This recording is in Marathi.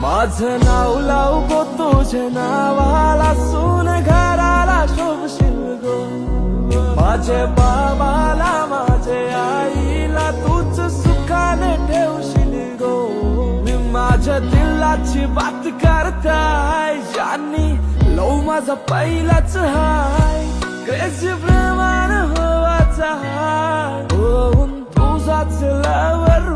माझं नाव लाव गो तुझ्या नावाला, सून घराला शोभशील गो. माझे बाबाला माझे आईला तूच सुखाने ठेवशील गो. मी माझ्या दिलाची बात करताय ज्यांनी लव माझा पहिलाच हाय. क्रेझी प्रेमान होवाचा हाय, होऊन तुझाच लवर